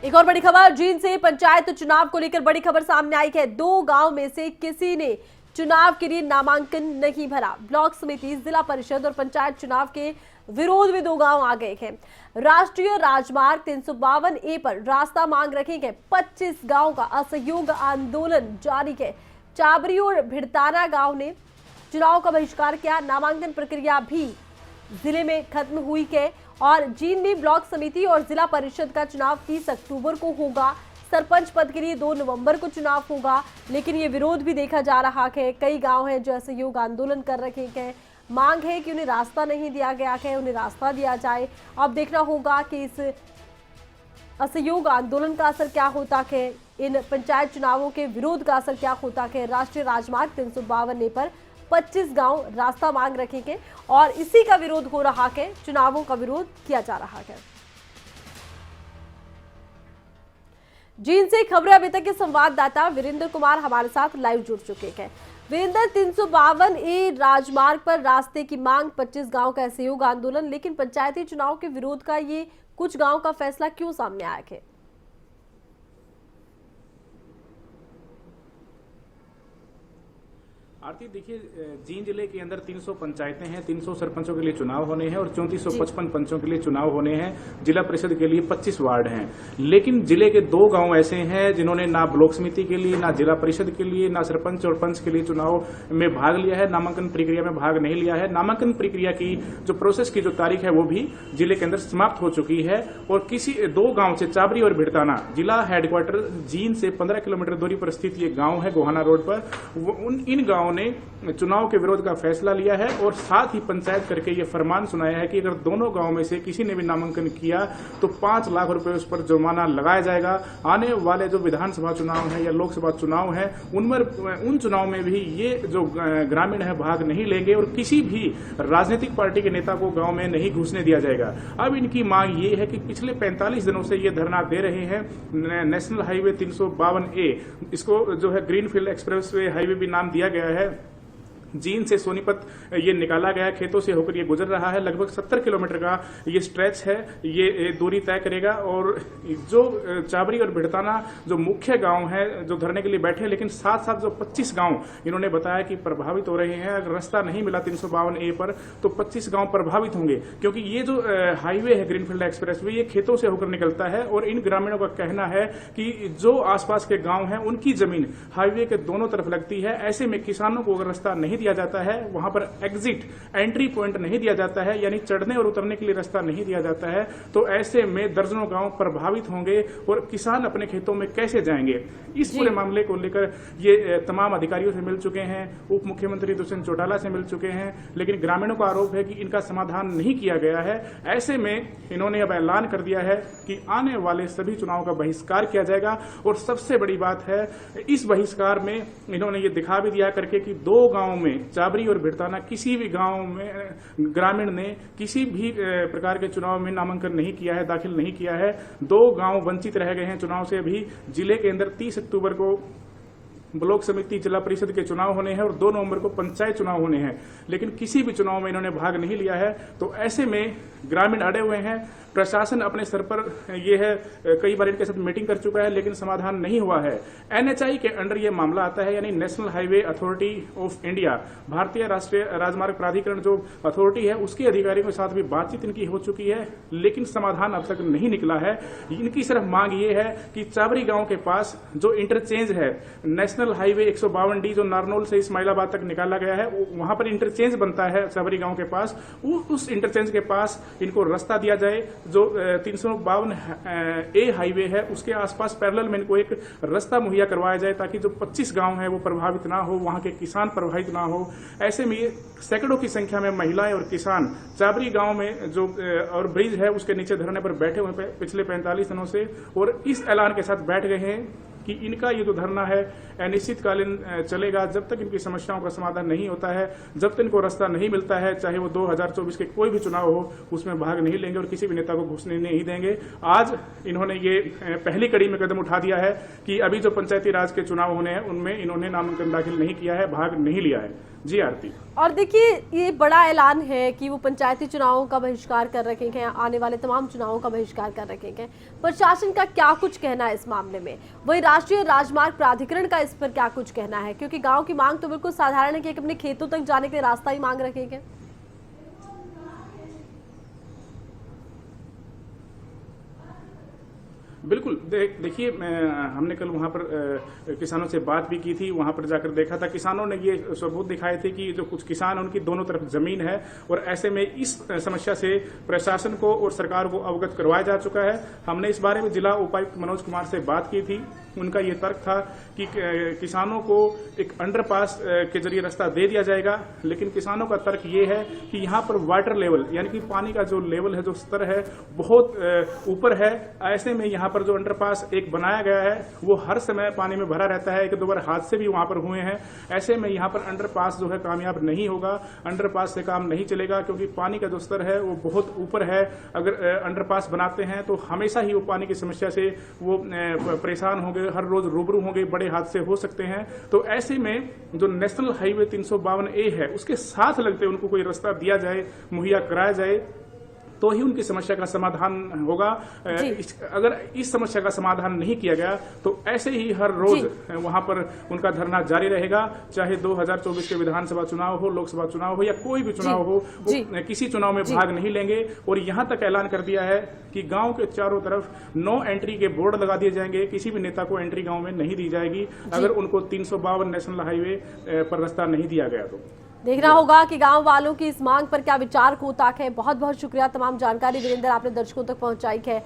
एक और बड़ी खबर, जींद से पंचायत चुनाव को लेकर बड़ी खबर सामने आई है। 2 गांव में से किसी ने चुनाव के लिए नामांकन नहीं भरा। ब्लॉक समिति, जिला परिषद और पंचायत चुनाव के विरोध में 2 गांव आ गए हैं। राष्ट्रीय राजमार्ग 352A पर रास्ता मांग रखे गए 25 गांव का असहयोग आंदोलन जारी है। चाबरी और भिड़ताना गांव ने चुनाव का बहिष्कार किया। नामांकन प्रक्रिया भी जिले में खत्म हुई है और जींद में ब्लॉक समिति और जिला परिषद का चुनाव 30 अक्टूबर को होगा। सरपंच पद के लिए 2 नवंबर को चुनाव होगा, लेकिन ये विरोध भी देखा जा रहा है। कई गांव हैं जो असहयोग आंदोलन कर रखे हैं। मांग है कि उन्हें रास्ता नहीं दिया गया है, उन्हें रास्ता दिया जाए। अब देखना होगा कि इस असहयोग आंदोलन का असर क्या होता है, इन पंचायत चुनावों के विरोध का असर क्या होता है। राष्ट्रीय राजमार्ग 352A पर 25 गांव रास्ता मांग रखेंगे और इसी का विरोध हो रहा है। चुनावों का विरोध किया जा रहा है। जींद से खबरें अभी तक के संवाददाता वीरेंद्र कुमार हमारे साथ लाइव जुड़ चुके हैं। वीरेंद्र, 352A राजमार्ग पर रास्ते की मांग, 25 गांव का असहयोग आंदोलन, लेकिन पंचायती चुनाव के विरोध का ये कुछ गांव का फैसला क्यों सामने आया है? आरती, देखिए, जींद जिले के अंदर 300 पंचायतें हैं, 300 सरपंचों के लिए चुनाव होने हैं और 3455 पंचों के लिए चुनाव होने हैं। जिला परिषद के लिए 25 वार्ड हैं, लेकिन जिले के 2 गांव ऐसे हैं जिन्होंने ना ब्लॉक समिति के लिए, ना जिला परिषद के लिए, ना सरपंच और पंच के लिए चुनाव में भाग लिया है, नामांकन प्रक्रिया में भाग नहीं लिया है। नामांकन प्रक्रिया की जो प्रोसेस की जो तारीख है वो भी जिले के अंदर समाप्त हो चुकी है और किसी 2 गांव से, चाबरी और भिड़ताना, जिला हेडक्वार्टर जींद से 15 किलोमीटर दूरी पर स्थित ये गांव है गोहाना रोड पर। इन गांवों ने चुनाव के विरोध का फैसला लिया है और साथ ही पंचायत करके ये फरमान सुनाया है कि अगर दोनों गांव में से किसी ने भी नामांकन किया तो 5 लाख रुपए उस पर जुर्माना लगाया जाएगा। आने वाले जो विधानसभा चुनाव है या लोकसभा चुनाव है उन चुनाव में भी ये जो ग्रामीण है भाग नहीं लेंगे और किसी भी राजनीतिक पार्टी के नेता को गांव में नहीं घुसने दिया जाएगा। अब इनकी मांग ये है कि पिछले 45 दिनों से ये धरना दे रहे हैं। नेशनल हाईवे 352A, इसको जो है ग्रीनफील्ड एक्सप्रेस वे हाईवे भी नाम दिया गया है। जींद से सोनीपत ये निकाला गया, खेतों से होकर ये गुजर रहा है। लगभग 70 किलोमीटर का ये स्ट्रेच है, ये दूरी तय करेगा। और जो चाबरी और भिड़ताना जो मुख्य गांव है जो धरने के लिए बैठे, लेकिन साथ साथ जो 25 गांव इन्होंने बताया कि प्रभावित हो रहे हैं। अगर रास्ता नहीं मिला 352A पर तो 25 गांव प्रभावित होंगे, क्योंकि ये जो हाईवे है ग्रीनफील्ड एक्सप्रेस वे, ये खेतों से होकर निकलता है। और इन ग्रामीणों का कहना है कि जो आसपास के गांव हैं उनकी जमीन हाईवे के दोनों तरफ लगती है। ऐसे में किसानों को अगर रास्ता नहीं दिया जाता है, वहां पर एग्जिट एंट्री पॉइंट नहीं दिया जाता है, यानी चढ़ने और उतरने के लिए रास्ता नहीं दिया जाता है, तो ऐसे में दर्जनों गांव प्रभावित होंगे और किसान अपने खेतों में कैसे जाएंगे। इस पूरे मामले को लेकर ये तमाम अधिकारियों से मिल चुके हैं, उप मुख्यमंत्री दुष्यंत चौटाला से मिल चुके हैं, लेकिन ग्रामीणों का आरोप है कि इनका समाधान नहीं किया गया है। ऐसे में इन्होंने अब ऐलान कर दिया है कि आने वाले सभी चुनावों का बहिष्कार किया जाएगा। और सबसे बड़ी बात है, इस बहिष्कार में इन्होंने ये दिखा भी दिया करके कि 2 गांव में, चाबरी और भिड़ताना, किसी भी गांव में ग्रामीण ने किसी भी प्रकार के चुनाव में नामांकन नहीं किया है, दाखिल नहीं किया है। 2 गांव वंचित रह गए हैं चुनाव से। अभी जिले के अंदर 30 अक्टूबर को ब्लॉक समिति, जिला परिषद के चुनाव होने हैं और 2 नवंबर को पंचायत चुनाव होने हैं, लेकिन किसी भी चुनाव में इन्होंने भाग नहीं लिया है। तो ऐसे में ग्रामीण अड़े हुए हैं। प्रशासन अपने स्तर पर ये है, कई बार इनके साथ मीटिंग कर चुका है, लेकिन समाधान नहीं हुआ है। NHI के अंडर ये मामला आता है, यानी national highway authority of India, भारतीय राष्ट्रीय राजमार्ग प्राधिकरण जो अथॉरिटी है, उसके अधिकारियों के साथ भी बातचीत इनकी हो चुकी है, लेकिन समाधान अब तक नहीं निकला है। इनकी सिर्फ मांग ये है कि चाबरी गांव के पास जो इंटरचेंज है, नेशनल हाईवे 152D जो नारनौल से इस्माइलाबाद तक निकाला गया है, वहां पर इंटरचेंज बनता है चाबरी गांव के पास, उस इंटरचेंज के पास इनको रास्ता दिया जाए। जो 352A हाईवे है उसके आसपास पैरेलल में इनको एक रास्ता मुहैया करवाया जाए, ताकि जो 25 गांव हैं वो प्रभावित ना हो, वहां के किसान प्रभावित ना हो। ऐसे में सैकड़ों की संख्या में महिलाएं और किसान चाबरी गांव में जो और ब्रिज है उसके नीचे धरने पर बैठे हुए पिछले 45 दिनों से, और इस ऐलान के साथ बैठ गए हैं कि इनका ये जो धरना है अनिश्चितकालीन चलेगा, जब तक इनकी समस्याओं का समाधान नहीं होता है, जब तक इनको रास्ता नहीं मिलता है, चाहे वो 2024 के कोई भी चुनाव हो, उसमें भाग नहीं लेंगे और किसी भी नेता को घुसने नहीं देंगे। आज इन्होंने ये पहली कड़ी में कदम उठा दिया है कि अभी जो पंचायती राज के चुनाव होने हैं उनमें इन्होंने नामांकन दाखिल नहीं किया है, भाग नहीं लिया है। जी आरती। और देखिए, ये बड़ा ऐलान है कि वो पंचायती चुनावों का बहिष्कार कर रखे हैं, आने वाले तमाम चुनावों का बहिष्कार कर रखे हैं। प्रशासन का क्या कुछ कहना है इस मामले में? वही राष्ट्रीय राजमार्ग प्राधिकरण का इस पर क्या कुछ कहना है? क्योंकि गांव की मांग तो बिल्कुल साधारण है कि अपने खेतों तक जाने के लिए रास्ता ही मांग रखे हैं। बिल्कुल, देखिए हमने कल वहाँ पर किसानों से बात भी की थी, वहाँ पर जाकर देखा था। किसानों ने ये सबूत दिखाए थे कि जो कुछ किसान उनकी दोनों तरफ जमीन है और ऐसे में इस समस्या से प्रशासन को और सरकार को अवगत करवाया जा चुका है। हमने इस बारे में जिला उपायुक्त मनोज कुमार से बात की थी। उनका ये तर्क था कि किसानों को एक अंडरपास के जरिए रास्ता दे दिया जाएगा, लेकिन किसानों का तर्क ये है कि यहाँ पर वाटर लेवल यानी कि पानी का जो लेवल है, जो स्तर है, बहुत ऊपर है। ऐसे में यहाँ पर जो अंडरपास एक बनाया गया है वो हर समय पानी में भरा रहता है। एक दो बार हादसे भी वहां पर हुए हैं। ऐसे में यहाँ पर अंडरपास जो है कामयाब नहीं होगा, अंडरपास से काम नहीं चलेगा, क्योंकि पानी का जो स्तर है वो बहुत ऊपर है। अगर अंडरपास बनाते हैं तो हमेशा ही वो पानी की समस्या से वो परेशान होंगे, हर रोज रूबरू होंगे, बड़े हादसे हो सकते हैं। तो ऐसे में जो नेशनल हाईवे 352A है उसके साथ लगते उनको कोई रास्ता दिया जाए, मुहैया कराया जाए, तो ही उनकी समस्या का समाधान होगा। अगर इस समस्या का समाधान नहीं किया गया तो ऐसे ही हर रोज वहां पर उनका धरना जारी रहेगा, चाहे 2024 के विधानसभा चुनाव हो, लोकसभा चुनाव हो या कोई भी चुनाव हो, वो किसी चुनाव में भाग नहीं लेंगे। और यहां तक ऐलान कर दिया है कि गांव के चारों तरफ नो एंट्री के बोर्ड लगा दिए जाएंगे, किसी भी नेता को एंट्री गांव में नहीं दी जाएगी अगर उनको 352 नेशनल हाईवे पर रास्ता नहीं दिया गया। तो देखना होगा कि गांव वालों की इस मांग पर क्या विचार होता है। बहुत बहुत शुक्रिया, तमाम जानकारी वीरेंद्र आपने दर्शकों तक पहुंचाई है।